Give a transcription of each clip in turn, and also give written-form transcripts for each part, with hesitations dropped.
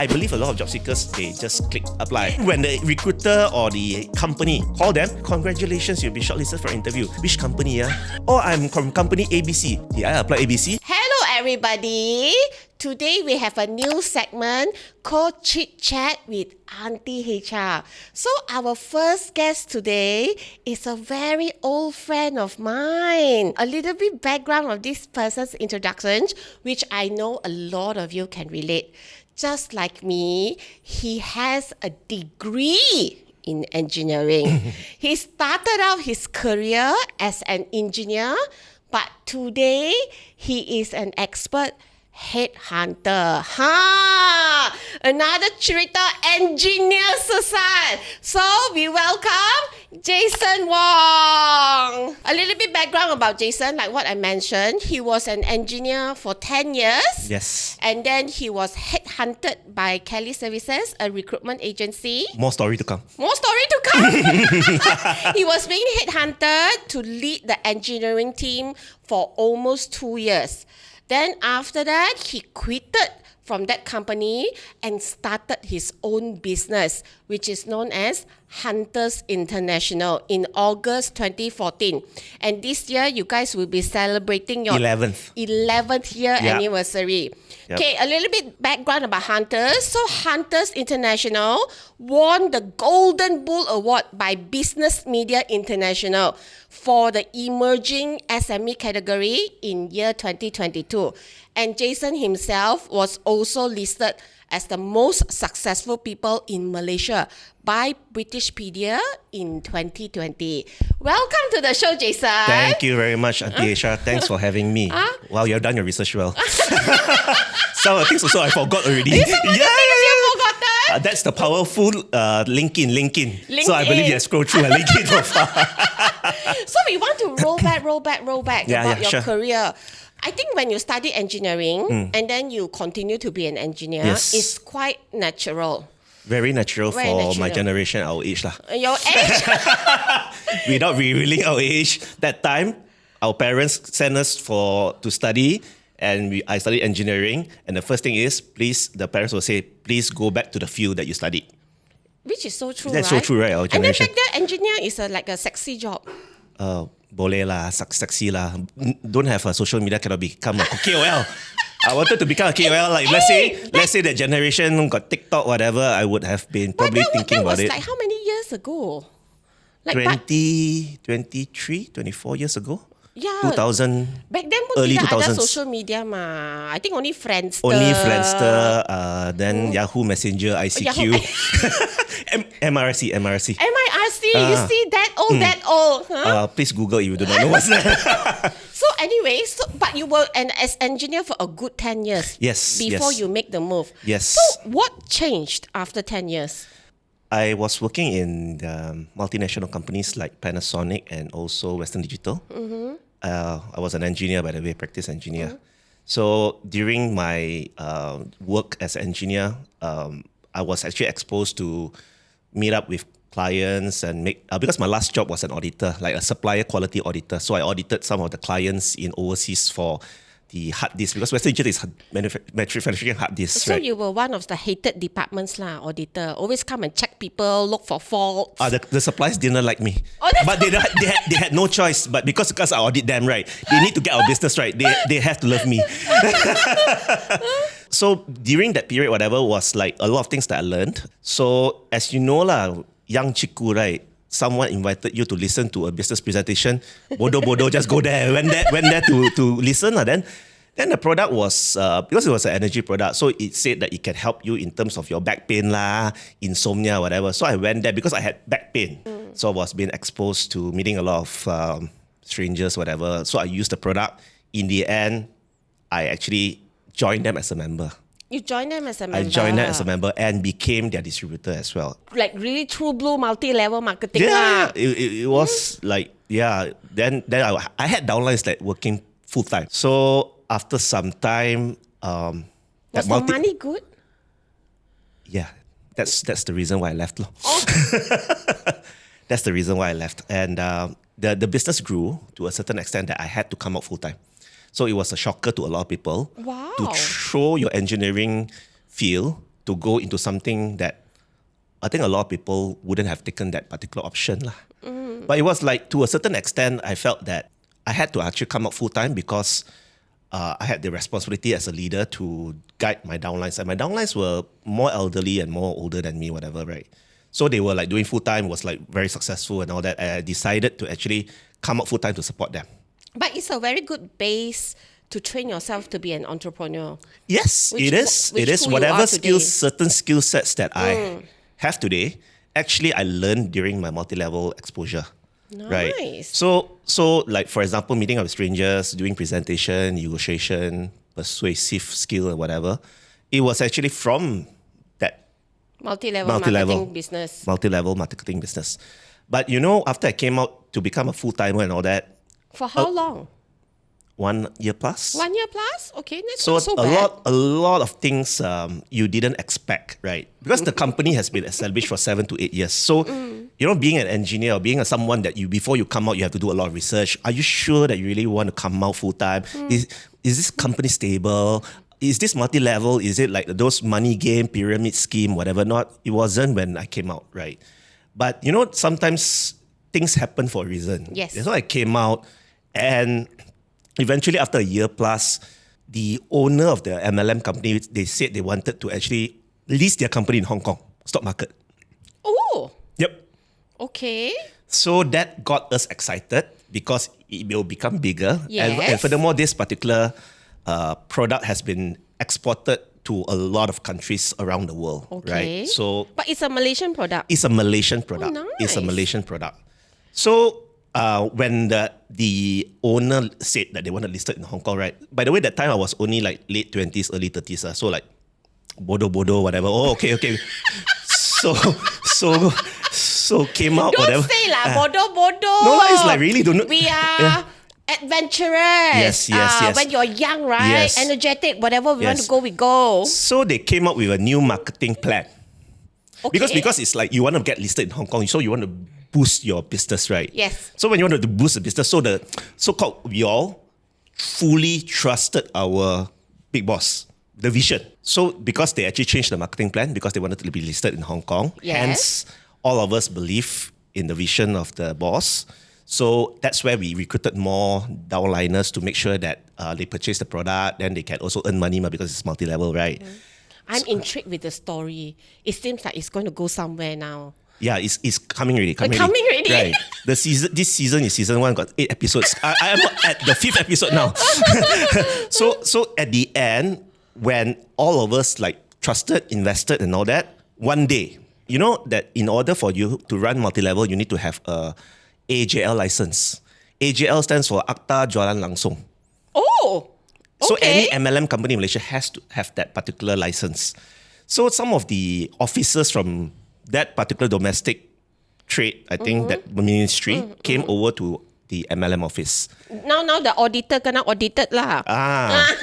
I believe a lot of job seekers, they just click apply. When the recruiter or the company call them, congratulations, you'll be shortlisted for interview. Which company? Oh, I'm from company ABC. Did I apply ABC? Hello everybody! Today we have a new segment called CHIT CHAT with Aunty HR. So our first guest today is a very old friend of mine. A little bit background of this person's introduction, which I know a lot of you can relate. Just like me, he has a degree in engineering. He started out his career as an engineer, but today he is an expert headhunter. Another Cerita engineer society. So we welcome Jason Wong. A little bit background about Jason, like what I mentioned. He was an engineer for 10 years. Yes. And then he was headhunted by Kelly Services, a recruitment agency. More story to come. More story to come. He was being headhunted to lead the engineering team for almost 2 years. Then after that, he quitted from that company and started his own business, which is known as Hunters International in August 2014. And this year, you guys will be celebrating your 11th year anniversary. Yep. Okay, a little bit background about Hunters. So Hunters International won the Golden Bull Award by Business Media International for the emerging SME category in year 2022. And Jason himself was also listed as the most successful people in Malaysia by Britishpedia in 2020. Welcome to the show, Jason. Thank you very much, Aunty HR. Thanks for having me. Wow, you've done your research well. Some of the things also I forgot already. These are you forgotten? That's the powerful LinkedIn. So I believe you have scrolled through my LinkedIn profile. So we want to roll back about your career. I think when you study engineering and then you continue to be an engineer, it's quite natural. Very natural for my generation, our age. Your age? Without revealing our age, that time, our parents sent us to study, and I studied engineering. And the first thing is, the parents will say, please go back to the field that you studied. Which is so true, That's so true, right? Our generation. And then back then, engineer is like a sexy job. Boleh lah, sexy lah. Don't have a social media, cannot become a KOL. I wanted to become a KOL. Like let's say that generation got TikTok, whatever. I would have been probably thinking about it. That was like how many years ago? Like 23, 24 years ago. Yeah. 2000. Back then, early tidak 2000s. ada social media ma. I think only Friendster. Then Yahoo Messenger, ICQ. MRC. You see that old. Huh? Please Google if you do not know what's that. So anyway, but you were an engineer for a good 10 years. Yes. Before you make the move. Yes. So what changed after 10 years? I was working in multinational companies like Panasonic and also Western Digital. Mm-hmm. I was an engineer, by the way, practice engineer. Mm-hmm. So during my work as an engineer, I was actually exposed to meet up with clients and because my last job was an auditor, like a supplier quality auditor. So I audited some of the clients in overseas for the hard disk, because Western Digital is manufacturing hard disks. So you were one of the hated departments lah, auditor. Always come and check people, look for faults. The suppliers didn't like me. But they had no choice. But because I audit them, right, they need to get our business right. They have to love me. So during that period, whatever, was like a lot of things that I learned. So as you know lah, young chiku, right? Someone invited you to listen to a business presentation. Bodoh, just go there. Went there to listen. Then the product was, because it was an energy product, so it said that it can help you in terms of your back pain lah, insomnia, whatever. So I went there because I had back pain. So I was being exposed to meeting a lot of strangers, whatever. So I used the product. In the end, I actually joined them as a member. You joined them as a member? I joined them as a member and became their distributor as well. Like really true blue multi-level marketing. Yeah, it was like, Then I had downlines like working full time. So after some time, was the money good? Yeah, that's the reason why I left. That's the reason why I left. And the business grew to a certain extent that I had to come out full time. So it was a shocker to a lot of people. Wow. To throw your engineering field to go into something that I think a lot of people wouldn't have taken that particular option lah. But it was like, to a certain extent, I felt that I had to actually come out full time because I had the responsibility as a leader to guide my downlines. And my downlines were more elderly and more older than me, whatever, right? So they were like doing full time, was like very successful and all that. And I decided to actually come out full time to support them. But it's a very good base to train yourself to be an entrepreneur. Yes, Which- it is. which It is. who you Whatever are today. skills, certain skill sets that I have today, actually I learned during my multi-level exposure. Right. Nice. So like for example, meeting up with strangers, doing presentation, negotiation, persuasive skill or whatever, it was actually from that Multi-level multi-level marketing business. But you know, after I came out to become a full-timer and all that, For how long? 1 year plus. 1 year plus? Okay, that's So not so bad. a lot of things you didn't expect, right? Because the company has been established for 7 to 8 years. So, you know, being an engineer or being someone that before you come out, you have to do a lot of research. Are you sure that you really want to come out full time? Is this company stable? Is this multi-level? Is it like those money game, pyramid scheme, whatever? Not. It wasn't when I came out, right? But you know, sometimes things happen for a reason. Yes. That's why I came out, and eventually, after a year plus, the owner of the MLM company, they said they wanted to actually list their company in Hong Kong stock market. Oh, Yep. okay. So that got us excited because it will become bigger. And Yes. furthermore, this particular product has been exported to a lot of countries around the world. Okay. Right? So But it's a Malaysian product. it's a Malaysian product. It's a nice. Malaysian product. So when the owner said that they want to list it in Hong Kong, right? By the way, that time I was only like late 20s, early 30s. So like bodo, whatever. Oh, okay. So came out, Don't whatever. say lah, bodo. No lah, it's like really don't know. We are adventurous. Yes. When you're young, right? Yes. Energetic, whatever we want Yes. to go, we go. So they came up with a new marketing plan. Okay. Because it's like you want to get listed in Hong Kong, so you want to boost your business, right? Yes. So when you want to boost the business, so the so-called we all fully trusted our big boss, the vision. So because they actually changed the marketing plan because they wanted to be listed in Hong Kong, Yes. hence all of us believe in the vision of the boss. So that's where we recruited more downliners to make sure that they purchase the product, then they can also earn money because it's multi-level, right? I'm intrigued with the story. It seems like it's going to go somewhere now. Yeah, it's coming already. Coming already? Right. This season is season 1, got 8 episodes. I am at the 5th episode now. So at the end, when all of us like trusted, invested and all that, one day, you know that in order for you to run multi-level, you need to have a AJL license. AJL stands for Akta Jualan Langsung. Oh, So any okay. MLM company in Malaysia has to have that particular license. So some of the officers from that particular domestic trade, I think that ministry came over to the MLM office. Now the auditor kena audited lah.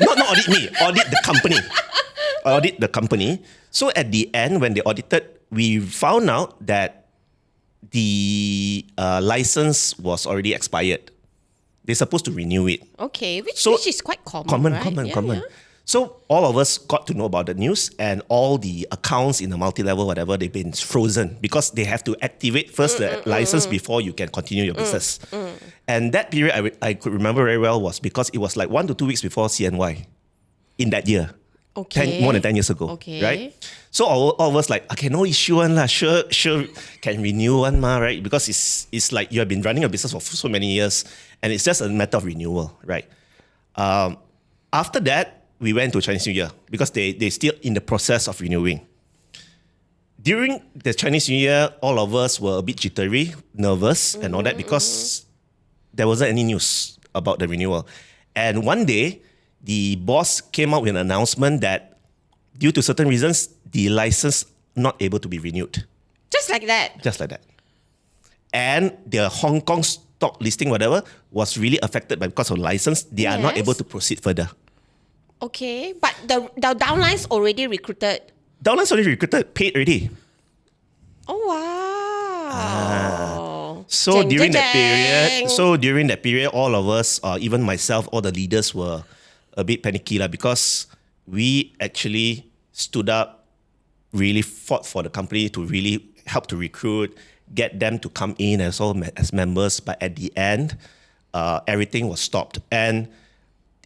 Not audit me, audit the company. Audit the company. So at the end, when they audited, we found out that the license was already expired. They're supposed to renew it. Okay, which So- is quite common, Common. right? Yeah. So all of us got to know about the news, and all the accounts in the multi-level, whatever, they've been frozen because they have to activate first the license before you can continue your business. And that period I could remember very well was because it was like 1 to 2 weeks before CNY in that year. Okay. More than 10 years ago. Okay. Right? So all of us like, okay, no issue one lah. Sure can renew one ma, right? Because it's like you have been running a business for so many years and it's just a matter of renewal, right? After that, we went to Chinese New Year because they still in the process of renewing. During the Chinese New Year, all of us were a bit jittery, nervous and all that because there wasn't any news about the renewal. And one day, the boss came out with an announcement that due to certain reasons, the license not able to be renewed. Just like that. Just like that. And the Hong Kong stock listing, whatever, was really affected by because of license. They are not Yes. able to proceed further. Okay, but the downlines already recruited. Downlines already recruited, paid already. Oh wow! So Jeng, during jeng, that period, all of us, even myself, all the leaders were a bit panicky lah because we actually stood up really fought for the company to really help to recruit, get them to come in as members. But at the end, everything was stopped. And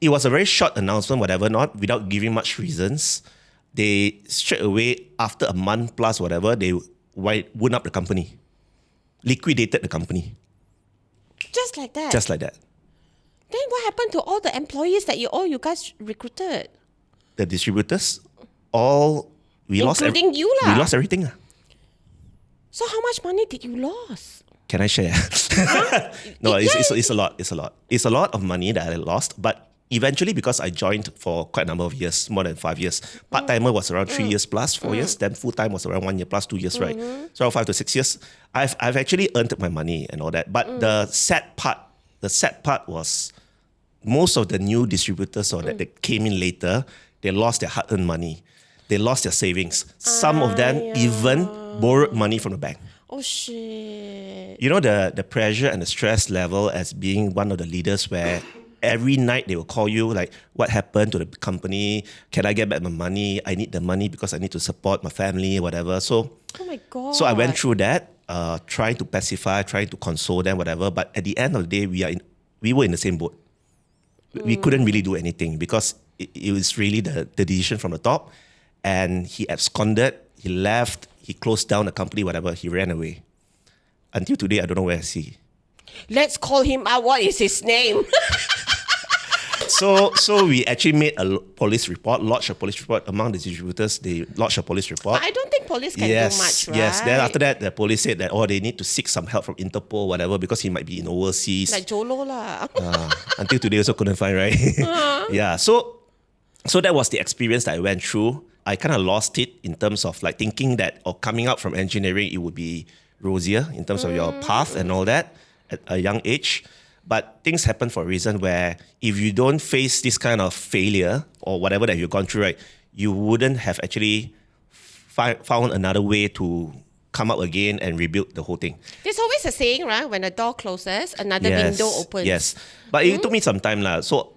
it was a very short announcement, whatever, not without giving much reasons. They straight away, after a month plus, whatever, they wound up the company, liquidated the company. Just like that. Just like that. Then what happened to all the employees that you guys recruited? The distributors, we lost. Including you lah. We lost everything. So how much money did you lose? Can I share? No, it's a lot. It's a lot. It's a lot of money that I lost. But eventually, because I joined for quite a number of years, more than 5 years, part-timer was around 3 years plus, 4 years. Then full-time was around 1 year plus 2 years, right? So around 5 to 6 years, I've actually earned my money and all that. But the sad part was most of the new distributors that came in later, they lost their hard-earned money. They lost their savings. Some of them even borrowed money from the bank. Oh shit. You know the pressure and the stress level as being one of the leaders where every night they will call you like, what happened to the company? Can I get back my money? I need the money because I need to support my family, whatever. So, oh my God. So I went through that, trying to pacify, trying to console them, whatever. But at the end of the day, we were in the same boat. We couldn't really do anything because it was really the decision from the top. And he absconded, he left, he closed down the company, whatever. He ran away. Until today, I don't know where is he. Let's call him out. What is his name? So we actually made a police report, lodged a police report among the distributors. They lodged a police report. But I don't think police can do much, right? Yes. Then after that, the police said that they need to seek some help from Interpol, whatever, because he might be in overseas. Like Jolo lah. Until today, also couldn't find, right? Yeah. So that was the experience that I went through. I kind of lost it in terms of like thinking that coming out from engineering, it would be rosier in terms of your path and all that at a young age. But things happen for a reason where if you don't face this kind of failure or whatever that you've gone through, right, you wouldn't have actually found another way to come up again and rebuild the whole thing. There's always a saying, right? When a door closes, another window opens. Yes. But it took me some time lah. So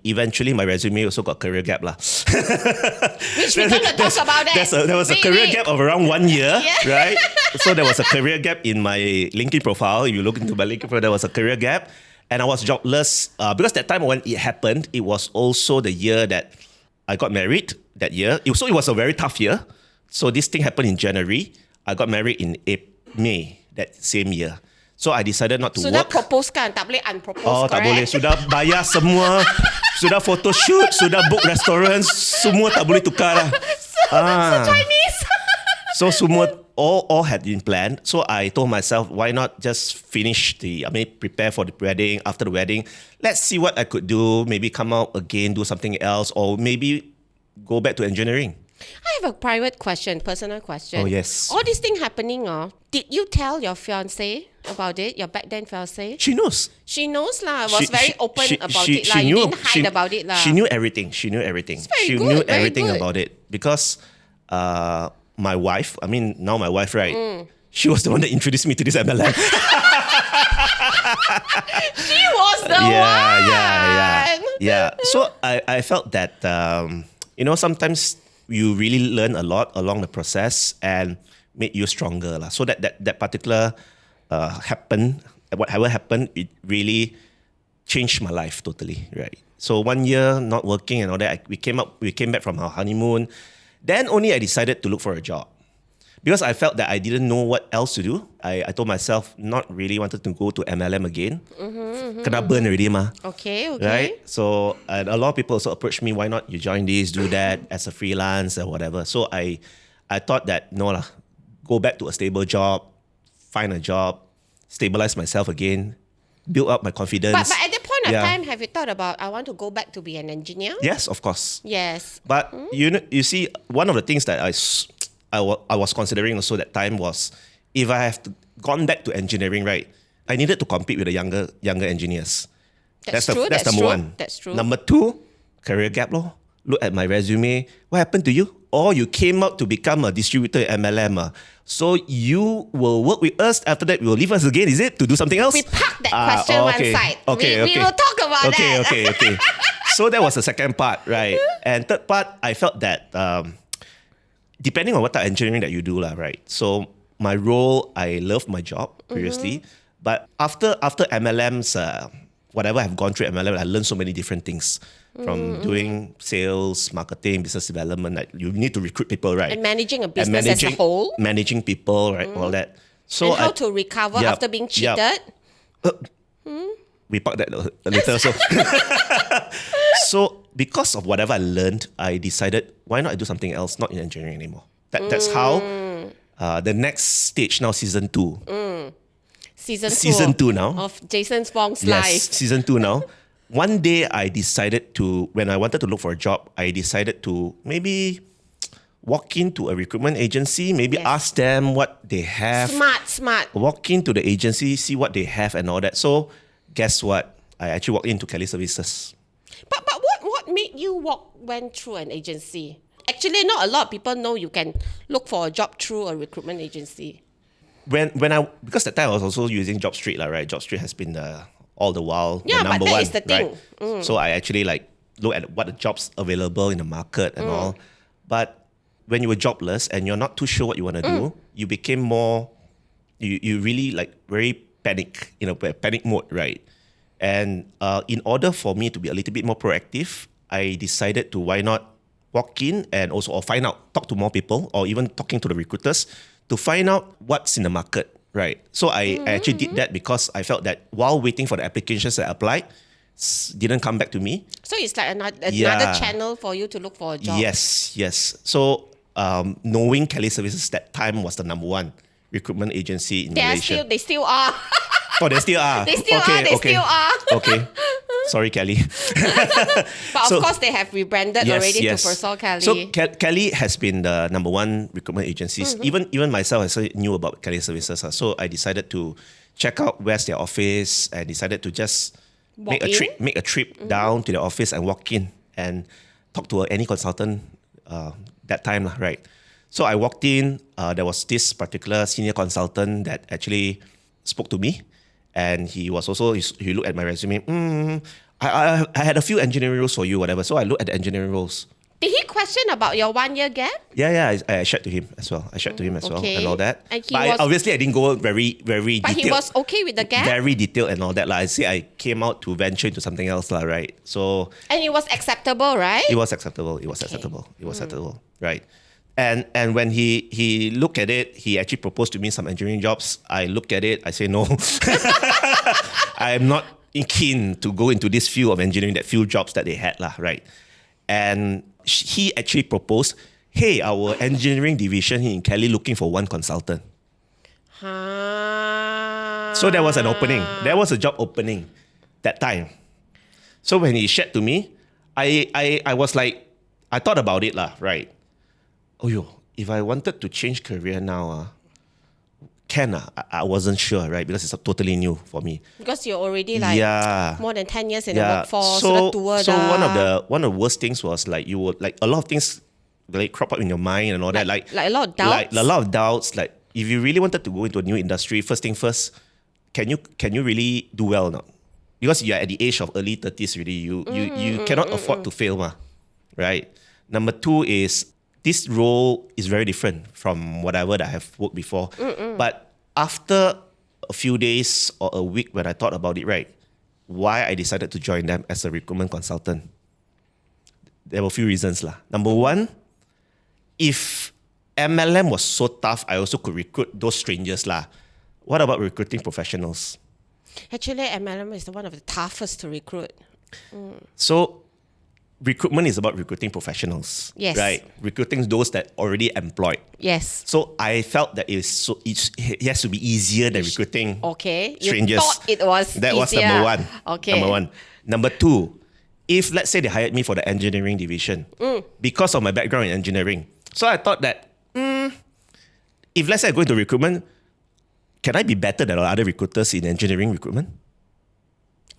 eventually my resume also got career gap lah. Which we're going to talk about that. There was a career gap of around 1 year, right? So there was a career gap in my LinkedIn profile. If you look into my LinkedIn profile, there was a career gap. And I was jobless because that time when it happened, it was also the year that I got married that year. So it was a very tough year. So this thing happened in January. I got married in May that same year. So I decided not to Sudah work. propose kan? Tak boleh unpropose, Tak correct? boleh. Sudah bayar semua. Sudah photoshoot. Sudah book restaurants. Semua tak boleh tukar lah. So Chinese. So semua all had been planned. So I told myself, why not just prepare for the wedding. After the wedding, let's see what I could do. Maybe come out again, do something else, or maybe go back to engineering. I have a private question, personal question. Oh, yes. All this thing happening, did you tell your fiancé about it? Your back then fiancé? She knows. She knows lah. Was very open about it lah. You didn't hide about it lah. She knew everything. She knew everything. She knew everything about it because my wife, now my wife, right? She was the one that introduced me to this MLM. She was the one. Yeah. So I felt that sometimes you really learn a lot along the process and made you stronger lah. So that particular whatever happened, it really changed my life totally, right? So 1 year not working and all that, we came back from our honeymoon. Then only I decided to look for a job. Because I felt that I didn't know what else to do. I told myself not really wanted to go to MLM again. Kena burn already mah. Okay. Right? So and a lot of people also approached me, why not you join this, do that as a freelance or whatever. So I thought that no lah, go back to a stable job, find a job, stabilize myself again, build up my confidence. But at that point of time, have you thought about I want to go back to be an engineer? Yes, of course. Yes. But you see, one of the things that I was considering also that time was if I have gone back to engineering, right, I needed to compete with the younger engineers. That's true. That's number one. That's true. Number two, career gap lor. Look at my resume. What happened to you? Or you came out to become a distributor at MLM. So you will work with us. After that, you will leave us again, is it? To do something else? We park that question one side. Okay. We will talk about that. Okay. So that was the second part, right? And third part, I felt that depending on what type of engineering that you do, lah, right? So my role, I loved my job previously, but after MLMs, whatever I've gone through MLM, I learned so many different things from doing sales, marketing, business development. Like you need to recruit people, right? And managing a business as a whole. managing people, right? All that. So And how to recover after being cheated. We park that later. So because of whatever I learned, I decided why not I do something else, not in engineering anymore. That's how the next stage now, season 2. Season two now. Of Jason Wong's Yes, life. season 2 now. One day I decided to, when I wanted to look for a job, I decided to maybe walk into a recruitment agency, maybe ask them what they have. Smart. Walk into the agency, see what they have and all that. So guess what? I actually walked into Kelly Services. But what made you went through an agency? Actually, not a lot of people know you can look for a job through a recruitment agency. Because that time I was also using JobStreet, right? JobStreet has been all the while the Yeah, number but that one, is the thing. right? So I actually look at what the jobs available in the market and all. But when you were jobless and you're not too sure what you want to do, you became more, you really very panic mode, right? And in order for me to be a little bit more proactive, I decided to why not walk in and also find out, talk to more people, or even talking to the recruiters to find out what's in the market, right? So I actually did that because I felt that while waiting for the applications that I applied, didn't come back to me. So it's like another channel for you to look for a job. Yes. So knowing Kelly Services that time was the number one recruitment agency in Malaysia. They still are. Oh, they still are. They still are. Okay. Sorry, Kelly. But of course, they have rebranded already to Persol Kelly. So Kelly has been the number one recruitment agencies. Even myself, I knew about Kelly Services. So I decided to check out where's their office and decided to just make a trip down to the office and walk in and talk to any consultant that time, right? So I walked in. There was this particular senior consultant that actually spoke to me. And he was also, he looked at my resume. I had a few engineering roles for you, whatever. So I looked at the engineering roles. Did he question about your 1 year gap? Yeah, I shared to him as well. And all that. And obviously I didn't go very, very detailed. But he was okay with the gap? Very detailed and all that. Like I say, I came out to venture into something else, right? So. And it was acceptable, right? It was acceptable, right? And when he looked at it, he actually proposed to me some engineering jobs. I looked at it, I say no. I'm not keen to go into this field of engineering, that few jobs that they had, right? And he actually proposed, hey, our engineering division in Kelly looking for one consultant. So there was an opening. There was a job opening that time. So when he shared to me, I was like, I thought about it, right? If I wanted to change career now, I wasn't sure, right? Because it's totally new for me. Because you're already more than 10 years in the workforce. So one of the worst things was you would a lot of things crop up in your mind and all that. Like a lot of doubts. A lot of doubts. Like if you really wanted to go into a new industry, first thing first, can you really do well or not? Because you're at the age of early 30s really, you cannot afford to fail, right? Number two is this role is very different from whatever that I have worked before. But after a few days or a week when I thought about it, right, why I decided to join them as a recruitment consultant, there were a few reasons. Number one, if MLM was so tough, I also could recruit those strangers. What about recruiting professionals? Actually, MLM is one of the toughest to recruit. So recruitment is about recruiting professionals, right? Recruiting those that already employed. Yes. So I felt that it has to be easier than recruiting strangers. You thought it was That was easier. number one. Okay. Number one. Number two, if let's say they hired me for the engineering division because of my background in engineering, so I thought that if let's say I go into recruitment, can I be better than other recruiters in engineering recruitment?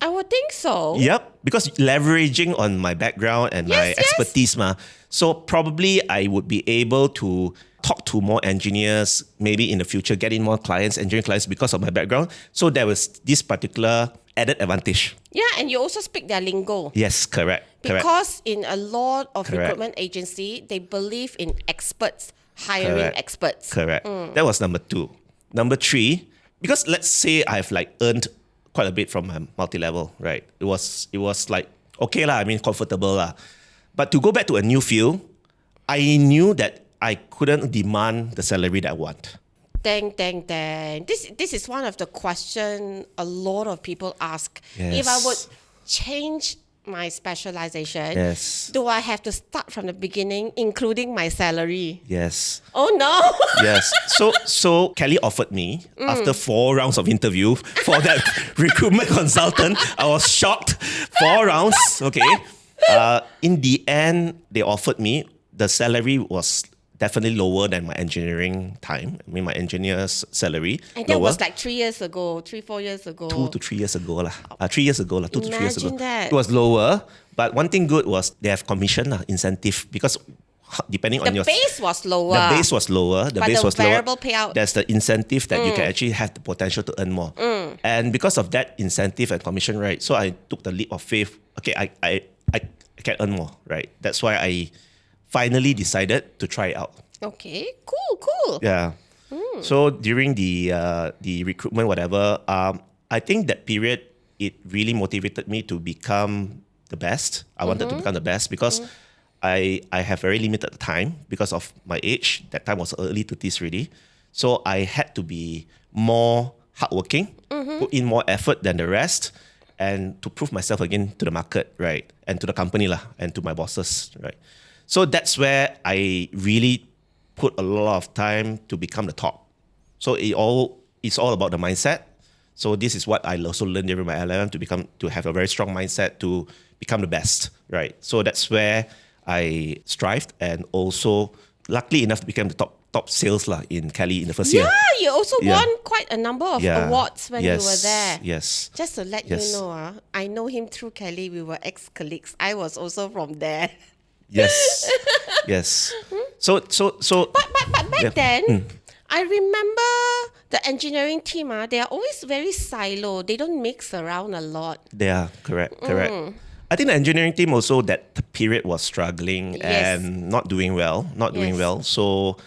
I would think so. Yep, because leveraging on my background and my expertise, so probably I would be able to talk to more engineers, maybe in the future, get in more clients, engineering clients because of my background. So there was this particular added advantage. Yeah, and you also speak their lingo. Yes, correct. Because in a lot of recruitment agency, they believe in experts hiring experts. Correct. That was number 2. Number 3, because let's say I've like earned quite a bit from my multi-level, right? It was like, okay lah, I mean comfortable lah. But to go back to a new field, I knew that I couldn't demand the salary that I want. Dang. This is one of the questions a lot of people ask. If I would change my specialization, do I have to start from the beginning, including my salary? Yes. Oh no. Yes. So Kelly offered me after 4 rounds of interview for that recruitment consultant. I was shocked. 4 rounds. Okay. In the end, they offered me. The salary was definitely lower than my engineering time. I mean, my engineer's salary. And that was like 3 years ago, 3-4 years ago. 2 to 3 years ago. 3 years ago. 2 to 3 years ago. Imagine that. It was lower. But one thing good was they have commission incentive because depending on your... The base was lower. The base was lower. But the variable payout... There's the incentive that you can actually have the potential to earn more. And because of that incentive and commission, right, so I took the leap of faith. Okay, I can earn more, right? That's why I finally decided to try it out. Okay, cool. Yeah. So during the recruitment, whatever, I think that period, it really motivated me to become the best. I wanted to become the best because I have very limited time because of my age. That time was early 30s really. So I had to be more hardworking, put in more effort than the rest, and to prove myself again to the market, right? And to the company and to my bosses, right? So that's where I really put a lot of time to become the top. So it's all about the mindset. So this is what I also learned during my LLM to have a very strong mindset to become the best, right? So that's where I strived and also luckily enough to become the top sales in Cali in the first year. Yeah, you also won quite a number of awards when you were there. Yes. Just to let you know, I know him through Kelly. We were ex-colleagues. I was also from there. Yes. So. But back then, I remember the engineering team. They are always very silo. They don't mix around a lot. They are correct. I think the engineering team also that period was struggling and not doing well. So,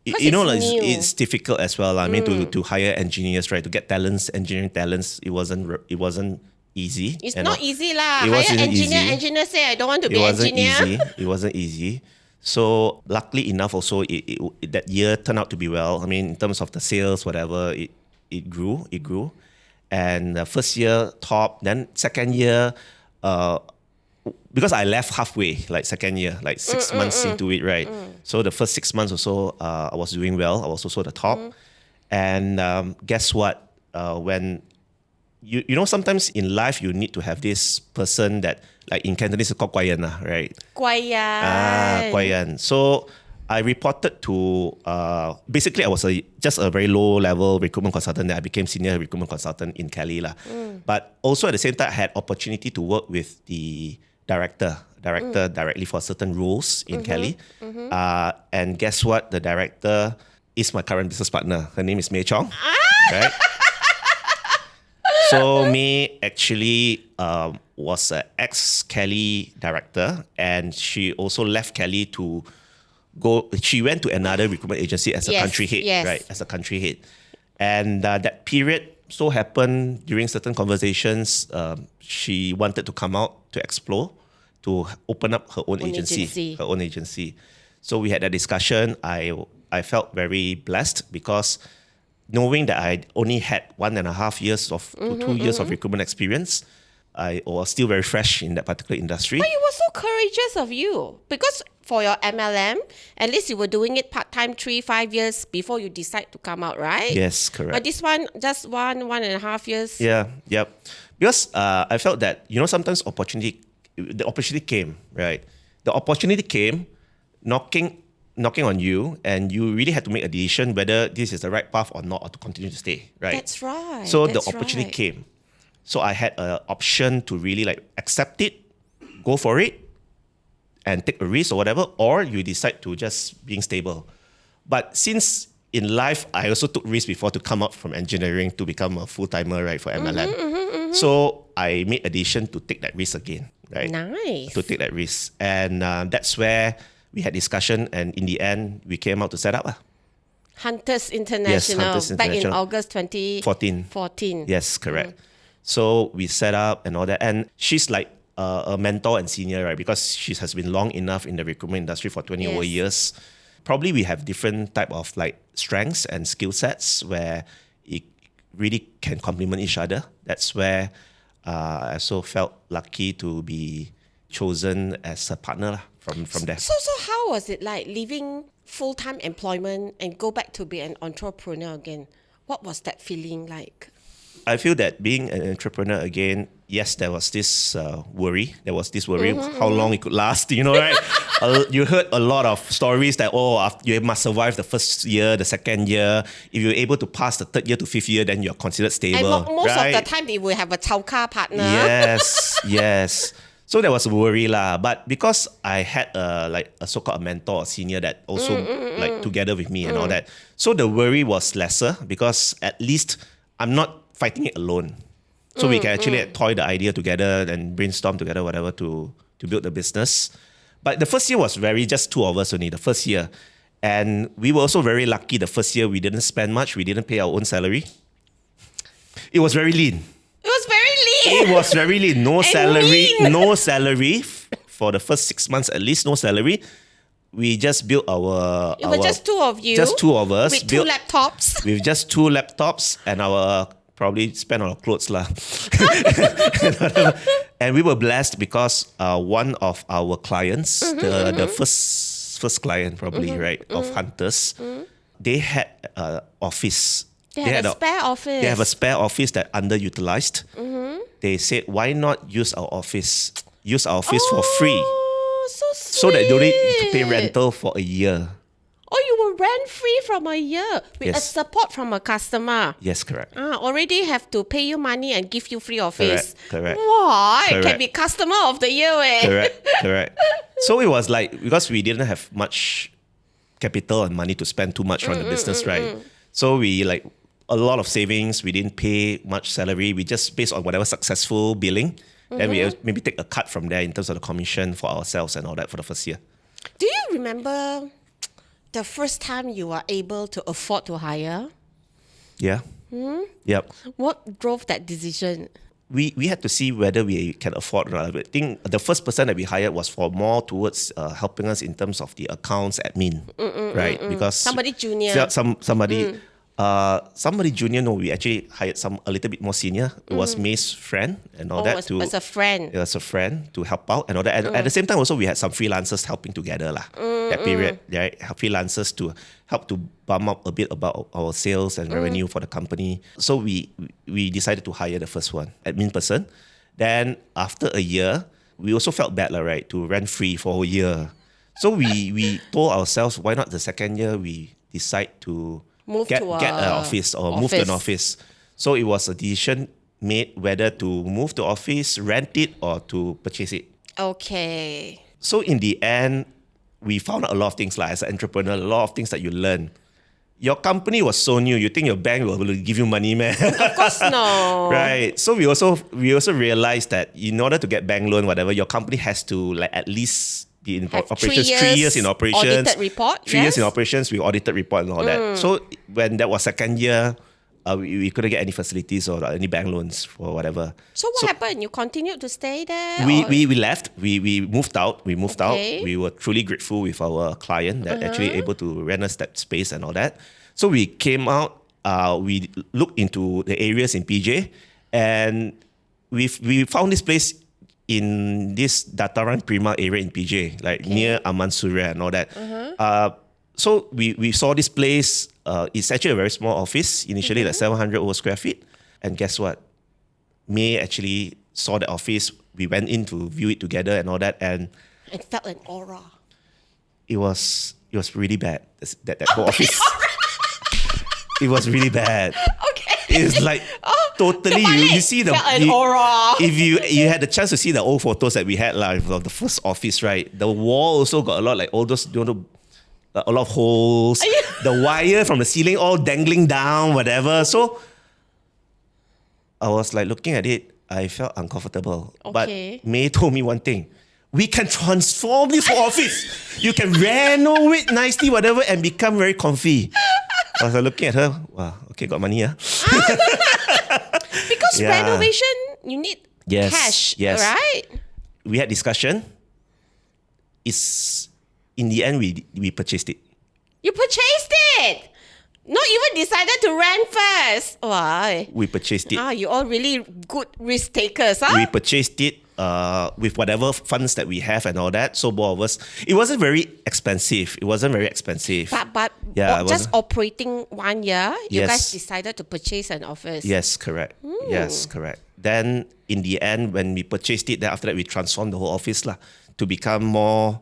it's difficult as well. I mean, to hire engineers, right? To get engineering talents, it wasn't easy. It's not easy lah. It wasn't easy. Engineer say I don't want to be engineer. It wasn't easy. So luckily enough, also that year turned out to be well. I mean, in terms of the sales, whatever, it grew. And the first year top, then second year, because I left halfway, like second year, like 6 months into it, right? So the first 6 months or so, I was doing well. I was also the top. And guess what? When you know, sometimes in life you need to have this person that, like in Cantonese, it's called Guayan, right? Guayan. So I reported to, basically I was just a very low level recruitment consultant. Then I became senior recruitment consultant in Cali. But also at the same time, I had opportunity to work with the director directly for certain roles in Cali. And guess what? The director is my current business partner. Her name is Mei Chong. Right? So May actually was an ex-Kelly director, and she also left Kelly to go. She went to another recruitment agency as a country head, right? As a country head, and that period so happened during certain conversations. She wanted to come out to explore, to open up her own agency. So we had a discussion. I felt very blessed because, knowing that I only had 1.5 years to 2 years of recruitment experience, I was still very fresh in that particular industry. But it was so courageous of you, because for your MLM, at least you were doing it part-time 3-5 years before you decide to come out, right? Yes, correct. But this one, just 1.5 years. Yeah. Because I felt that, sometimes the opportunity came, right? The opportunity came knocking on you, and you really had to make a decision whether this is the right path or not, or to continue to stay, right? That's right. So the opportunity came. So I had an option to really accept it, go for it, and take a risk or whatever, or you decide to just being stable. But since in life, I also took risks before to come out from engineering to become a full-timer, right, for MLM. So I made a decision to take that risk again, right? Nice. To take that risk. And that's where we had discussion, and in the end, we came out to set up. Hunters International, Hunters back in International. August 2014. Yes, correct. So we set up and all that. And she's like a mentor and senior, right? Because she has been long enough in the recruitment industry for 20 over years. Probably we have different type of like strengths and skill sets where it really can complement each other. That's where I also felt lucky to be chosen as a partner from there. So how was it like leaving full-time employment and go back to be an entrepreneur again? What was that feeling like? I feel that being an entrepreneur again, yes, there was this worry. There was this worry how long it could last, right? You heard a lot of stories that, you must survive the first year, the second year. If you're able to pass the third year to fifth year, then you're considered stable. And most right? of the time, they will have a chauka partner. Yes. So there was a worry lah. But because I had a so-called mentor or senior that also like together with me and all that. So the worry was lesser because at least I'm not fighting it alone. So we can actually toy the idea together and brainstorm together, whatever, to build the business. But the first year was just two of us only, the first year. And we were also very lucky the first year we didn't spend much. We didn't pay our own salary. It was very lean. It was very lean. No salary. No salary for the first 6 months, at least no salary. We just built our... It was just two of you. Just two of us. With two laptops. With just two laptops and our... Probably spend on our clothes lah. And we were blessed because one of our clients, the first client probably, right, of Hunters, they had an office. They had a spare office. They have a spare office that underutilized. They said, why not use our office? Use our office for free. So sweet. So that you don't need to pay rental for a year. Oh, you were rent-free from a year with a support from a customer. Yes, correct. Already have to pay you money and give you free office. Correct. Wow, it can be customer of the year. Correct. So it was like, because we didn't have much capital and money to spend too much on the business, right? So we like a lot of savings. We didn't pay much salary. We just based on whatever successful billing. Then we maybe take a cut from there in terms of the commission for ourselves and all that for the first year. Do you remember the first time you were able to afford to hire? Yeah. Yep. What drove that decision? We had to see whether we can afford or not. I think the first person that we hired was for more towards helping us in terms of the accounts admin, right? Because somebody junior. Somebody junior. No, we actually hired a little bit more senior. It was May's friend and all that. It was a friend. It was a friend to help out and all that. And at the same time, also we had some freelancers helping together lah. That period, right? Freelancers to help to bump up a bit about our sales and revenue for the company. So we decided to hire the first one, admin person. Then after a year, we also felt bad, right? To rent free for a year. So we told ourselves, why not the second year we decide to get an office or move to an office. So it was a decision made whether to move to office, rent it, or to purchase it. Okay. So in the end, we found out a lot of things, like as an entrepreneur, a lot of things that you learn. Your company was so new, you think your bank will give you money, man? Of course no. Right. So we also realized that in order to get bank loan, whatever, your company has to like at least be in operations, 3 years in operations. Audited report. 3 years in operations with audited report and all that. So when that was second year, we couldn't get any facilities or any bank loans for whatever. So what happened? You continued to stay there? We left. We moved out. We were truly grateful with our client that actually able to rent us that space and all that. So we came out. We looked into the areas in PJ, and we found this place in this Dataran Prima area in PJ, like near Aman Surya and all that. So we saw this place. It's actually a very small office, initially like 700 over square feet. And guess what? May actually saw the office. We went in to view it together and all that. And it felt an aura. It was really bad, that whole office. It was really bad. Okay. It's like totally you see the aura. If you had the chance to see the old photos that we had of the first office, right? The wall also got a lot like all those a lot of holes. The wire from the ceiling all dangling down, whatever. So I was like looking at it, I felt uncomfortable. Okay. But May told me one thing. we can transform this whole office. You can renovate nicely, whatever, and become very comfy. I was looking at her. Wow, okay, got money, yeah. Because renovation, you need cash, yes. right? We had discussion. In the end, we purchased it. You purchased it. Not even decided to rent first. Why? We purchased it. You all really good risk takers, huh? We purchased it with whatever funds that we have and all that. So both of us, it wasn't very expensive. But Yeah, just operating 1 year, you Yes. guys decided to purchase an office. Yes, correct. Yes, correct. Then in the end, when we purchased it, then after that we transformed the whole office to become more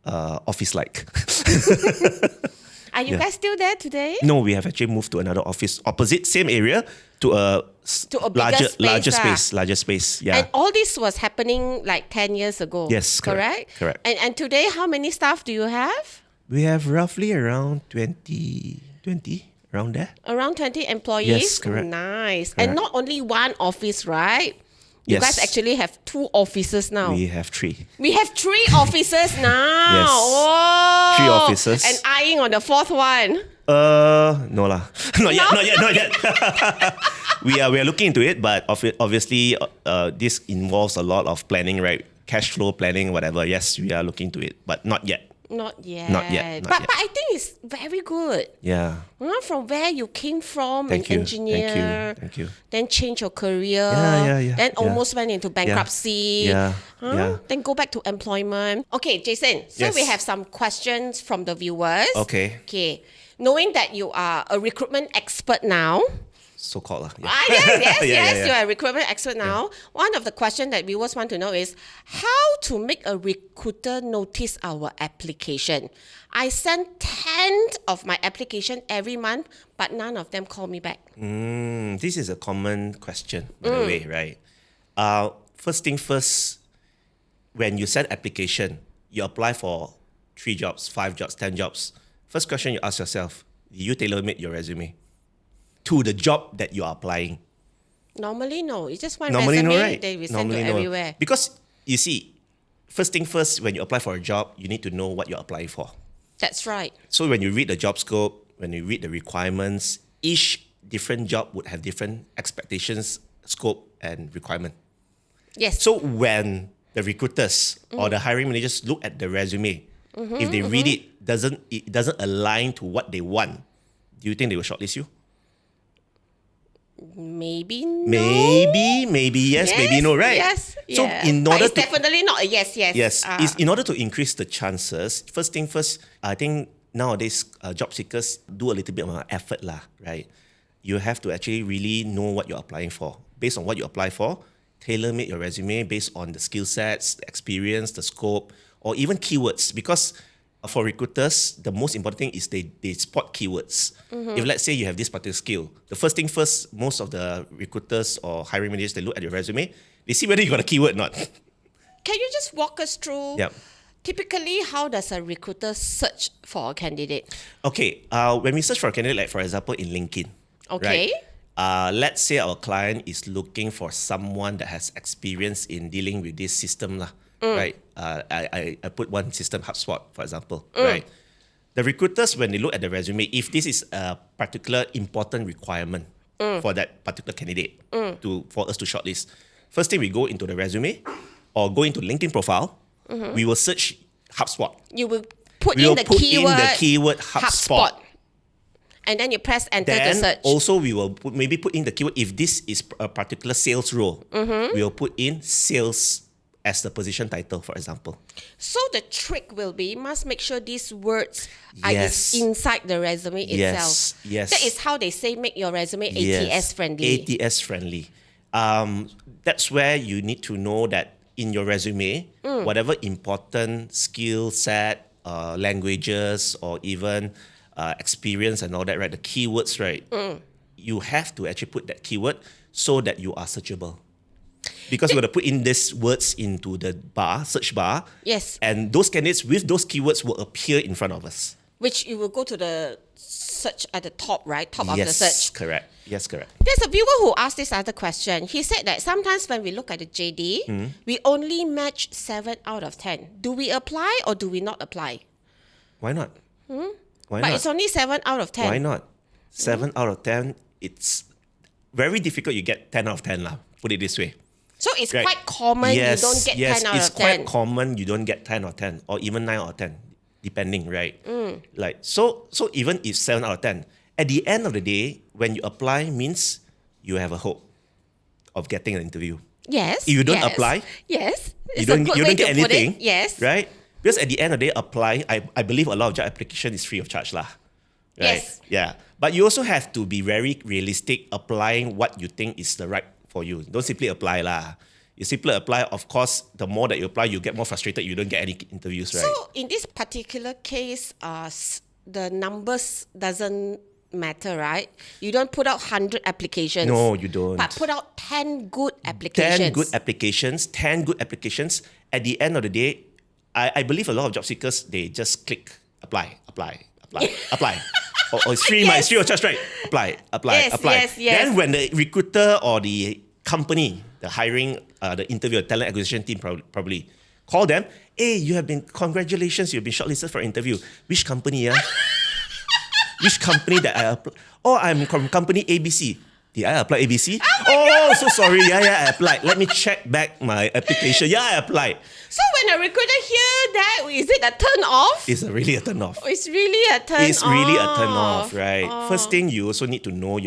office-like. Are you guys still there today? No, we have actually moved to another office opposite, same area, to a bigger space, larger space. Yeah. And all this was happening like 10 years ago. Yes, correct. And today, how many staff do you have? We have roughly around 20, around there. Around 20 employees? Yes, correct. Nice. And not only one office, right? You Yes. guys actually have 2 offices now. We have 3. We have 3 offices now. Yes. Whoa. 3 offices. And eyeing on the 4th one. No lah. Not yet. We are looking into it, but obviously this involves a lot of planning, right? Cash flow planning, whatever. Yes, we are looking into it, but not yet. Not yet. Not yet. But I think it's very good. Yeah. From where you came from, Thank an you. engineer, Thank you. then change your career, Yeah. then almost went into bankruptcy, Yeah. then go back to employment. Okay, Jason, so Yes. we have some questions from the viewers. Okay. Knowing that you are a recruitment expert now, So-called lah. Yeah. yes, Yeah. you're a recruitment expert now. One of the questions that viewers want to know is how to make a recruiter notice our application. I send 10 of my application every month, but none of them call me back. This is a common question, by the way, right? First thing first, when you send application, you apply for 3 jobs, 5 jobs, 10 jobs. First question you ask yourself, do you tailor-make your resume to the job that you are applying? Normally, no. It's just one Normally, resume no, right? that we send Normally, to no. everywhere. Because you see, first thing first, when you apply for a job, you need to know what you're applying for. That's right. So when you read the job scope, when you read the requirements, each different job would have different expectations, scope, and requirement. Yes. So when the recruiters or the hiring managers look at the resume, if they read it doesn't align to what they want, do you think they will shortlist you? Maybe no. Maybe yes, maybe no, right? Yes. So yeah. in But order it's to definitely not a yes. Yes, is in order to increase the chances. First thing first, I think nowadays job seekers do a little bit more effort lah, right? You have to actually really know what you're applying for. Based on what you apply for, tailor-make your resume based on the skill sets, the experience, the scope, or even keywords. Because for recruiters, the most important thing is they spot keywords. If let's say you have this particular skill, the first thing first, most of the recruiters or hiring managers, they look at your resume, they see whether you got a keyword or not. Can you just walk us through? Yep. Typically, how does a recruiter search for a candidate? Okay, when we search for a candidate, like for example in LinkedIn, Okay. right? Let's say our client is looking for someone that has experience in dealing with this system, right? I put one system, HubSpot, for example, right? The recruiters, when they look at the resume, if this is a particular important requirement for that particular candidate for us to shortlist, first thing we go into the resume or go into LinkedIn profile, we will search HubSpot. You will put We in will the put keyword, in the keyword HubSpot. And then you press enter to Then search. also we will maybe put in the keyword, if this is a particular sales role, we will put in sales as the position title, for example. So the trick will be, must make sure these words are Yes. inside the resume itself. Yes. That is how they say make your resume Yes. ATS friendly. ATS friendly. That's where you need to know that in your resume, whatever important skill set, languages, or even experience and all that, right? The keywords, right? You have to actually put that keyword so that you are searchable. Because we're going to put in these words into the search bar. Yes. And those candidates with those keywords will appear in front of us. Which you will go to the search at the top, right? Top of the Yes, search. correct. Yes, correct. There's a viewer who asked this other question. He said that sometimes when we look at the JD, we only match 7 out of 10. Do we apply or do we not apply? Why not? Why But not? it's only 7 out of 10. Why not? 7 out of 10, it's very difficult you get 10 out of 10 lah. Put it this way. So it's Right. quite common you don't get 10 out it's of 10. quite common you don't get 10 out of 10 or even 9 out of 10, depending, right? Like so even if 7 out of 10, at the end of the day, when you apply means you have a hope of getting an interview. Yes. If you don't yes, apply, yes. You It's a don't good you way don't get to put it. anything. Yes. Right? Because at the end of the day, apply, I believe a lot of job application is free of charge lah. Right? Yes. Yeah. But you also have to be very realistic applying what you think is the right for you. Don't simply apply lah. You simply apply, of course, the more that you apply, you get more frustrated, you don't get any interviews, right? So in this particular case, the numbers doesn't matter, right? You don't put out 100 applications. No, you don't. But put out 10 good applications. 10 good applications. At the end of the day, I believe a lot of job seekers, they just click apply. Or it's free, it's free of charge, right? Apply. Yes. Then when the recruiter or the company, the hiring, the interview, talent acquisition team probably call them, hey, congratulations, you've been shortlisted for interview. Which company, Which company that I apply? Oh, I'm from company ABC. Did I apply ABC? Oh, so sorry. Yeah, I applied. Let me check back my application. Yeah, I applied. So when a recruiter hear that, is it a turn off? It's really a turn off. It's really a turn off. It's really a turn off, right? First thing, you also need to know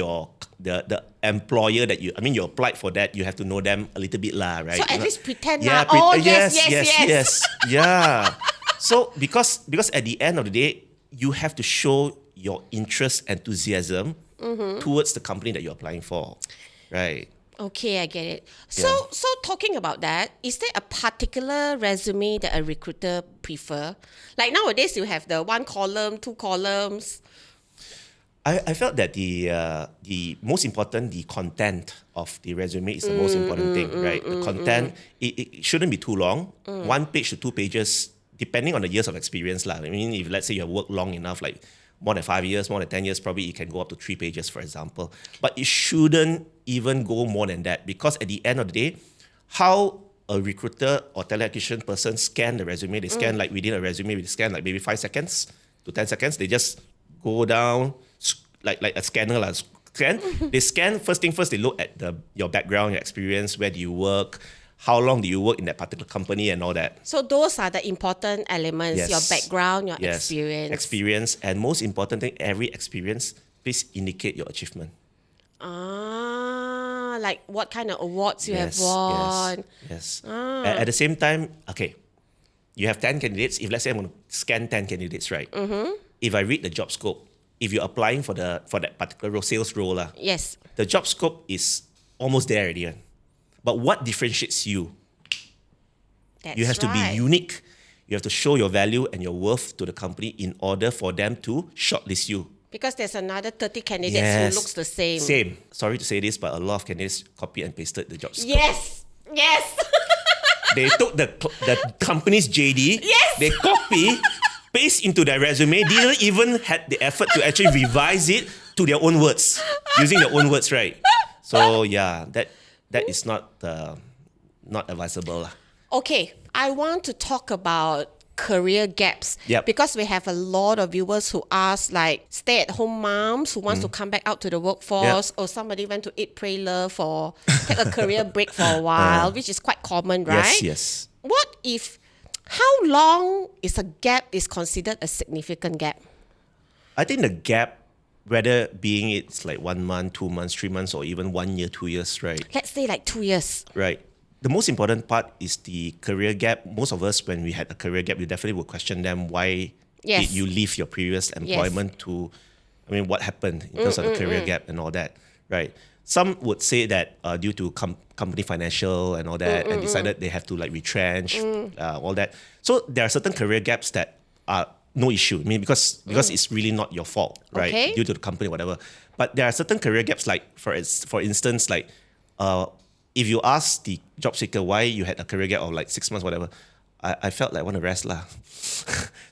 the employer that you applied for that. You have to know them a little bit lah, right? So at least pretend Yeah, lah. yes. Yeah. So because at the end of the day, you have to show your interest, enthusiasm towards the company that you're applying for, right? Okay, I get it. So talking about that, is there a particular resume that a recruiter prefer? Like nowadays, you have the 1 column, 2 columns. I felt that the most important, the content of the resume is the most important thing, right? The content, it shouldn't be too long. 1 page to 2 pages, depending on the years of experience lah. I mean, if let's say you have worked long enough, like more than 5 years, more than 10 years, probably it can go up to 3 pages, for example. But it shouldn't even go more than that, because at the end of the day, how a recruiter or talent acquisition person scan the resume, they scan like within a resume, they scan like maybe 5 seconds to 10 seconds. They just go down like a scanner lah. Scan. They scan first thing first. They look at your background, your experience, where do you work, how long do you work in that particular company, and all that. So those are the important elements: Yes. your background, your Yes. Experience, and most important thing, every experience, please indicate your achievement. Like what kind of awards you have won. Yes. At the same time, okay, you have 10 candidates. If let's say I'm going to scan 10 candidates, right? If I read the job scope, if you're applying for that particular role, sales role, Yes. the job scope is almost there already. But what differentiates you? That's You have to be right. unique. You have to show your value and your worth to the company in order for them to shortlist you. Because there's another 30 candidates who looks the same. Same. Sorry to say this, but a lot of candidates copy and pasted the job scope. Yes. They took the company's JD. Yes. They copy, paste into their resume. Didn't even had the effort to actually revise it to their own words, using their own words, right? So yeah, that is not advisable lah. Okay, I want to talk about career gaps. Yep. Because we have a lot of viewers who ask, like stay-at-home moms who wants to come back out to the workforce, or somebody went to eat, pray, love, or take a career break for a while, which is quite common, right? Yes. How long is a gap is considered a significant gap? I think the gap, whether being it's like 1 month, 2 months, 3 months, or even 1 year, 2 years, right? Let's say like 2 years. Right. The most important part is the career gap. Most of us, when we had a career gap, we definitely would question them, why did you leave your previous employment to, what happened in terms of the career gap and all that, right? Some would say that due to company financial and all that, and decided they have to like retrench, all that. So there are certain career gaps that are no issue. Because it's really not your fault, right? Okay. Due to the company, whatever. But there are certain career gaps, like for instance, like if you ask the job seeker why you had a career gap of like 6 months, whatever, I felt like I want to rest lah.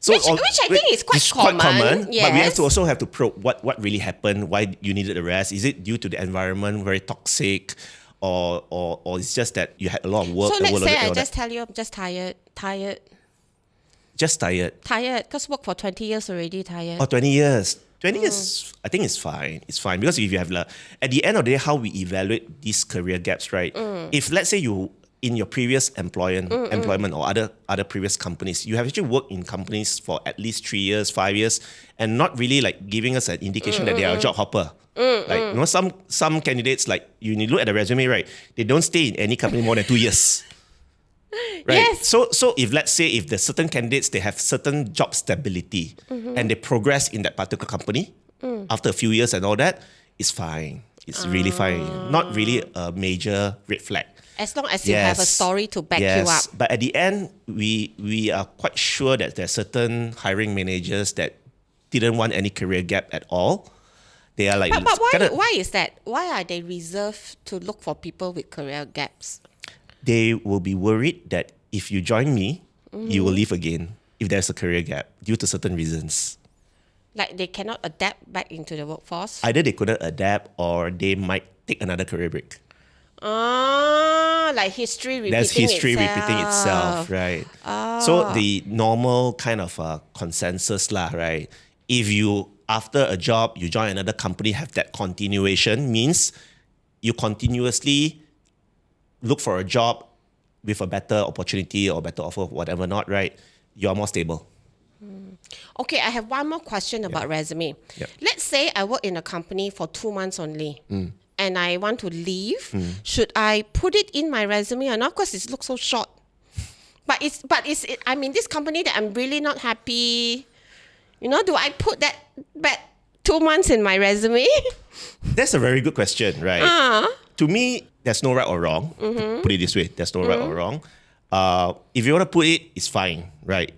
Which I think is quite common. Yes. But we have to probe what really happened, why you needed a rest. Is it due to the environment, very toxic, or it's just that you had a lot of work? So let's say I just tell you I'm just tired. Just tired. Tired, because work for 20 years already, tired. Oh, 20 years. 20 years, I think it's fine. It's fine. Because if you have, at the end of the day, how we evaluate these career gaps, right? If let's say you, in your previous employment or other previous companies, you have actually worked in companies for at least 3 years, 5 years, and not really like giving us an indication that they are a job hopper. Like, some candidates, like you look at the resume, right? They don't stay in any company more than 2 years. Right. Yes. So if let's say if there's certain candidates, they have certain job stability and they progress in that particular company after a few years and all that, it's fine. It's really fine. Not really a major red flag. As long as you have a story to back you up. But at the end, we are quite sure that there are certain hiring managers that didn't want any career gap at all. They are like, but why is that? Why are they reserved to look for people with career gaps? They will be worried that if you join me, you will leave again if there's a career gap due to certain reasons. Like they cannot adapt back into the workforce? Either they couldn't adapt or they might take another career break. Like history repeating itself, right? So the normal kind of consensus lah, right? If you, after a job, you join another company, have that continuation, means you continuously look for a job with a better opportunity or better offer, whatever not, right? You're more stable. Okay, I have one more question about resume. Yep. Let's say I work in a company for 2 months only and I want to leave. Should I put it in my resume or not? Because it looks so short. I'm in this company that I'm really not happy. You know, do I put that back 2 months in my resume? That's a very good question, right? To me, there's no right or wrong. Put it this way, there's no right or wrong. If you want to put it, it's fine, right?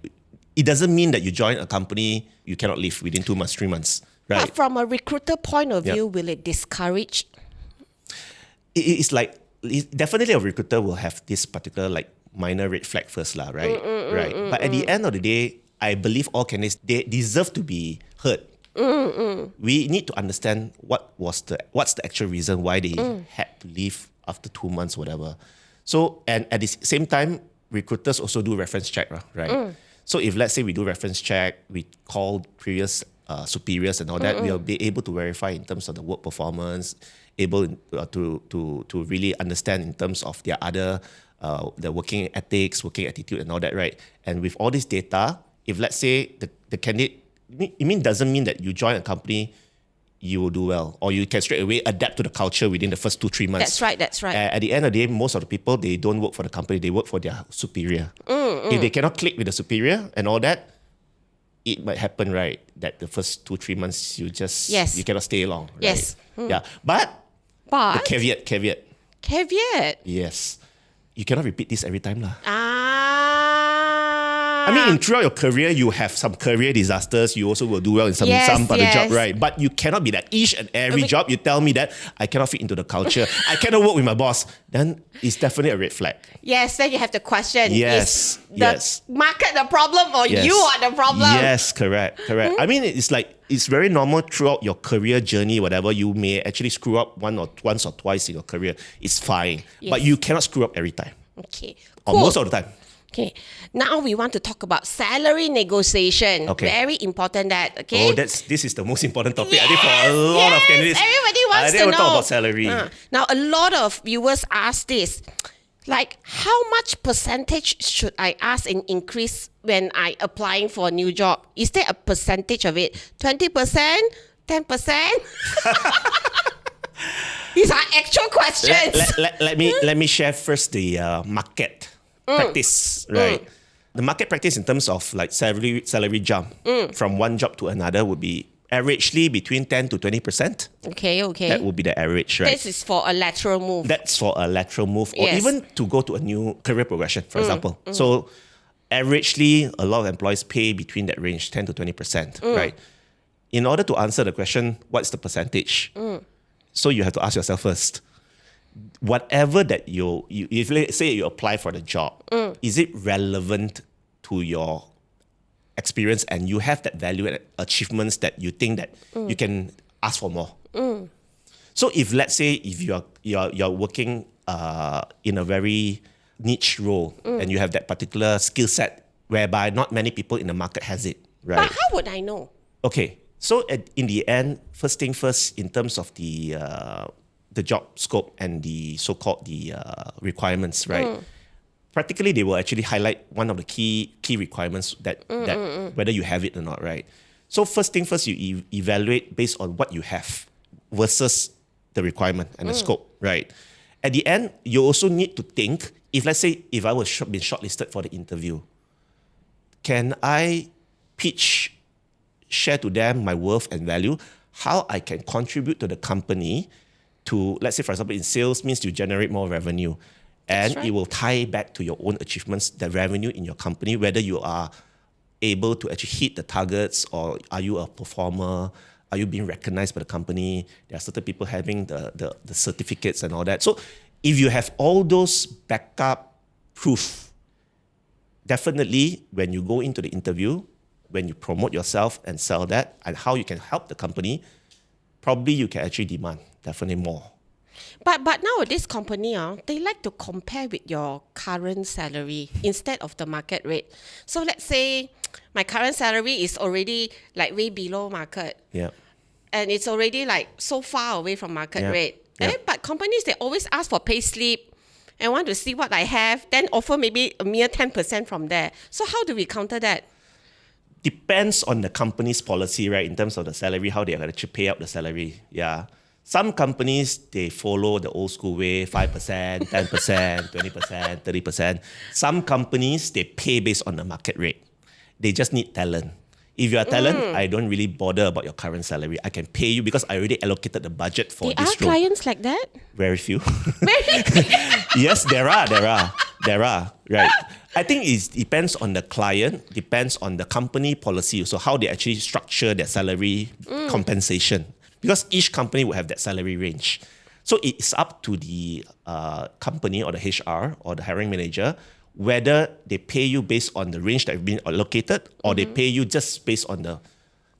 It doesn't mean that you join a company, you cannot leave within 2 months, 3 months, right? But from a recruiter point of view, will it discourage? It's like, definitely a recruiter will have this particular like minor red flag first, lah, right? But at the end of the day, I believe all candidates, they deserve to be heard. We need to understand what's the actual reason why they had to leave after 2 months, whatever. So, and at the same time, recruiters also do reference check, right? So if let's say we do reference check, we call previous superiors and all that, we'll be able to verify in terms of the work performance, able to really understand in terms of their other the working ethics, working attitude and all that, right? And with all this data, if let's say the candidate, doesn't mean that you join a company, you will do well, or you can straight away adapt to the culture within the first 2-3 months. That's right. At the end of the day, most of the people, they don't work for the company, they work for their superior. If they cannot click with the superior and all that, it might happen, right? That the first 2-3 months, you cannot stay long. Right? Yes. Yeah. But the caveat. Yes. You cannot repeat this every time, lah. Throughout your career, you have some career disasters. You also will do well in some part of the job, right? But you cannot be that each and every job you tell me that I cannot fit into the culture. I cannot work with my boss. Then it's definitely a red flag. Yes, then you have to question. Yes. Is the market the problem or you are the problem? Yes, correct. It's like, it's very normal throughout your career journey, whatever. You may actually screw up once or twice in your career. It's fine. Yes. But you cannot screw up every time. Okay. Or most of the time. Okay, now we want to talk about salary negotiation. Okay. Very important that, okay? This is the most important topic, I think, for a lot of candidates. Everybody wants to know. Talk about salary. Now, a lot of viewers ask this, like, how much percentage should I ask in increase when I applying for a new job? Is there a percentage of it? 20%? 10%? These are actual questions. Let me share first the market practice, right? The market practice in terms of like salary jump from one job to another would be averagely between 10 to 20%. Okay. That would be the average, right? This is for a lateral move. That's for a lateral move, or even to go to a new career progression, for example. So averagely, a lot of employees pay between that range, 10 to 20%, right? In order to answer the question, what's the percentage? So you have to ask yourself first, whatever that if let's say you apply for the job, is it relevant to your experience and you have that value and achievements that you think that you can ask for more. So if let's say if you're working in a very niche role and you have that particular skill set whereby not many people in the market has it, right? But how would I know? Okay, so in the end, first thing first, in terms of the job scope and the so-called the requirements, right? Practically, they will actually highlight one of the key requirements that whether you have it or not, right? So first thing first, you evaluate based on what you have versus the requirement and the scope, right? At the end, you also need to think, if let's say, if I was been shortlisted for the interview, can I share to them my worth and value, how I can contribute to the company to, let's say, for example, in sales means you generate more revenue. And it will tie back to your own achievements, the revenue in your company, whether you are able to actually hit the targets or are you a performer, are you being recognized by the company? There are certain people having the certificates and all that. So if you have all those backup proof, definitely when you go into the interview, when you promote yourself and sell that and how you can help the company, probably you can actually demand definitely more. But nowadays company, they like to compare with your current salary instead of the market rate. So let's say my current salary is already like way below market. Yeah. And it's already like so far away from market rate. Yeah. But companies, they always ask for pay slip and want to see what I have, then offer maybe a mere 10% from there. So how do we counter that? Depends on the company's policy, right? In terms of the salary, how they are going to pay out the salary. Yeah. Some companies, they follow the old school way, 5%, 10%, 20%, 30%. Some companies, they pay based on the market rate. They just need talent. If you are talent, I don't really bother about your current salary. I can pay you because I already allocated the budget for There this are role. clients like that? Very few. Yes, there are, right. I think it depends on the client, depends on the company policy, so how they actually structure their salary compensation. Because each company will have that salary range. So it's up to the company or the HR or the hiring manager whether they pay you based on the range that have been allocated or they pay you just based on the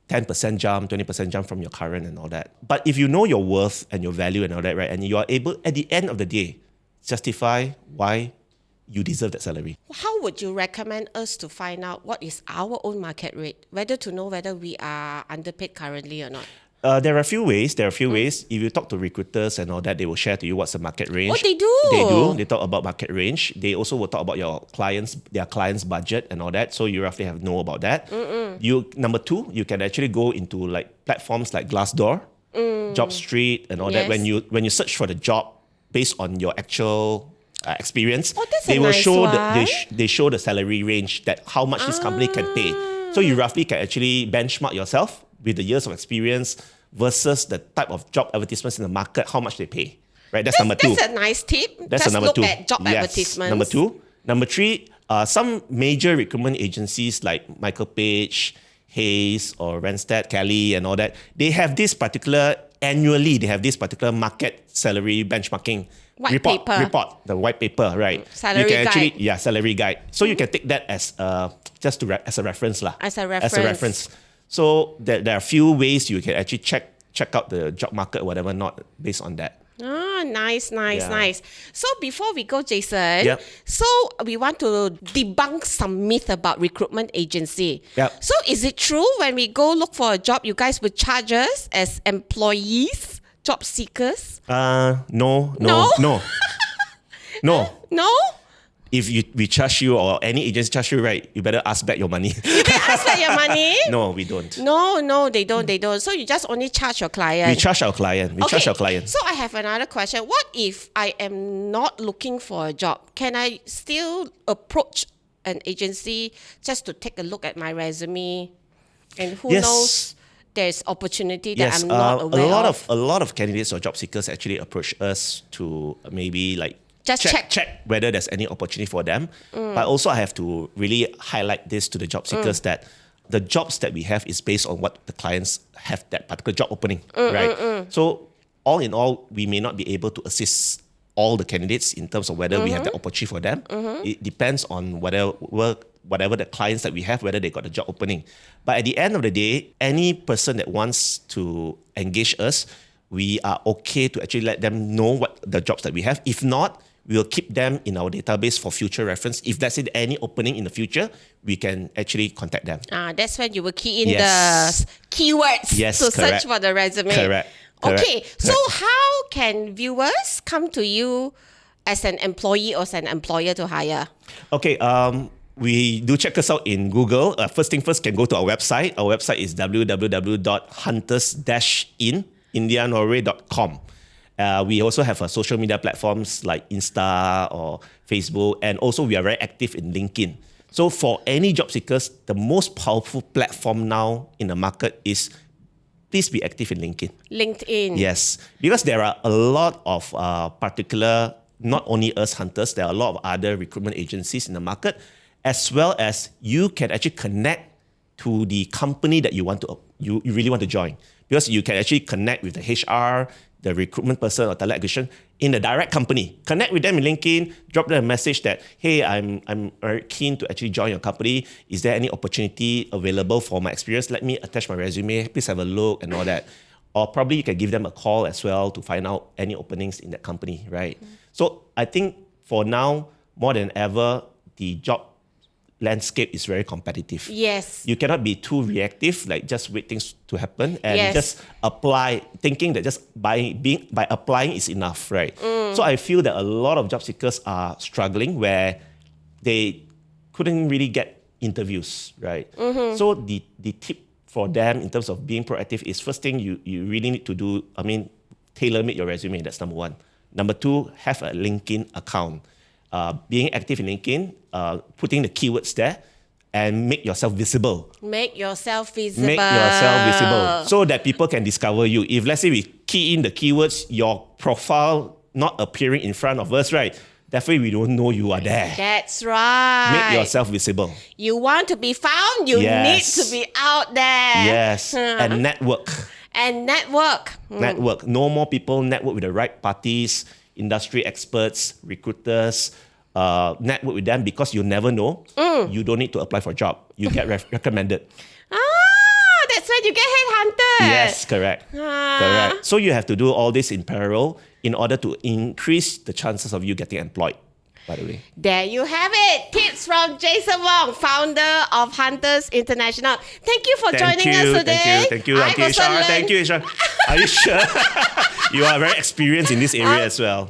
10% jump, 20% jump from your current and all that. But if you know your worth and your value and all that, right, and you are able, at the end of the day, justify why you deserve that salary. How would you recommend us to find out what is our own market rate, whether to know whether we are underpaid currently or not? There are a few ways. If you talk to recruiters and all that, they will share to you what's the market range. Oh, they do? They talk about market range. They also will talk about their client's budget and all that. So you roughly know about that. Number two, you can actually go into like platforms like Glassdoor, JobStreet and all that. When you search for the job based on your actual experience, they will show they show the salary range, that how much this company can pay. So you roughly can actually benchmark yourself with the years of experience versus the type of job advertisements in the market, how much they pay. Right? That's number two. That's a nice tip. That's Just number look two. at job advertisements. Number two. Number three, some major recruitment agencies like Michael Page, Hayes, or Randstad, Kelly, and all that, they have this particular, annually, they have this particular market salary benchmarking report, the white paper, right? Salary guide. Salary guide. So you can take that as as a reference lah. As a reference. So there are a few ways you can actually check out the job market, whatever, not based on that. Ah, nice. Yeah. So before we go, Jason, so we want to debunk some myth about recruitment agency. Yep. So is it true when we go look for a job, you guys would charge us as employees, job seekers? No. No? If we charge you or any agency charge you, right, you better ask back your money. You can ask for your money? No, we don't. No, they don't. So you just only charge your client? We charge our client. So I have another question. What if I am not looking for a job? Can I still approach an agency just to take a look at my resume? And who knows, there's opportunity that I'm not aware of. A lot of candidates or job seekers actually approach us to maybe like just check whether there's any opportunity for them. But also I have to really highlight this to the job seekers that the jobs that we have is based on what the clients have that particular job opening, right? So all in all, we may not be able to assist all the candidates in terms of whether we have the opportunity for them. It depends on whatever the clients that we have, whether they got a job opening. But at the end of the day, any person that wants to engage us, we are okay to actually let them know what the jobs that we have. If not, we will keep them in our database for future reference. If there's any opening in the future, we can actually contact them. That's when you will key in Yes. the keywords to search for the resume. Correct. Okay, so how can viewers come to you as an employee or as an employer to hire? Okay, we do check us out in Google. First thing first, can go to our website. Our website is www.hunters-in.indianorway.com. We also have social media platforms like Insta or Facebook, and also we are very active in LinkedIn. So for any job seekers, the most powerful platform now in the market is please be active in LinkedIn. LinkedIn. Yes, because there are a lot of particular, not only us hunters, there are a lot of other recruitment agencies in the market, as well as you can actually connect to the company that you really want to join, because you can actually connect with the HR, the recruitment person or talent acquisition in the direct company. Connect with them in LinkedIn, drop them a message that, hey, I'm very keen to actually join your company. Is there any opportunity available for my experience? Let me attach my resume. Please have a look and all that. Or probably you can give them a call as well to find out any openings in that company, right? So I think for now, more than ever, the job landscape is very competitive. Yes. You cannot be too reactive, like just wait things to happen and Yes. just apply, thinking that just by applying is enough, right? So I feel that a lot of job seekers are struggling where they couldn't really get interviews, right? So the tip for them in terms of being proactive is, first thing you really need to do, tailor-make your resume. That's number one. Number two, have a LinkedIn account. Being active in LinkedIn, putting the keywords there, and make yourself visible. Make yourself visible. Make yourself visible so that people can discover you. If let's say we key in the keywords, your profile not appearing in front of us, right? Definitely we don't know you are there. That's right. Make yourself visible. You want to be found, you Yes. need to be out there. Yes. And network. And network. Network. Know more people, network with the right parties, industry experts, recruiters, network with them, because you never know. You don't need to apply for a job. You get recommended. That's when you get headhunted. Yes, correct. Correct. So you have to do all this in parallel in order to increase the chances of you getting employed, by the way. There you have it. Tips from Jason Wong, founder of Hunters International. Thank you for joining us today. Thank you, Aunty HR. Thank you, HR. Are you sure? You are very experienced in this area as well.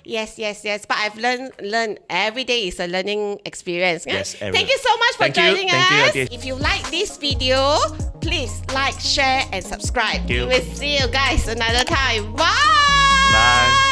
Yes. But I've learned every day is a learning experience. Yes, Thank you so much for Thank you. joining Thank you, us. Aunty. If you like this video, please like, share, and subscribe. Thank you. We will see you guys another time. Bye. Bye.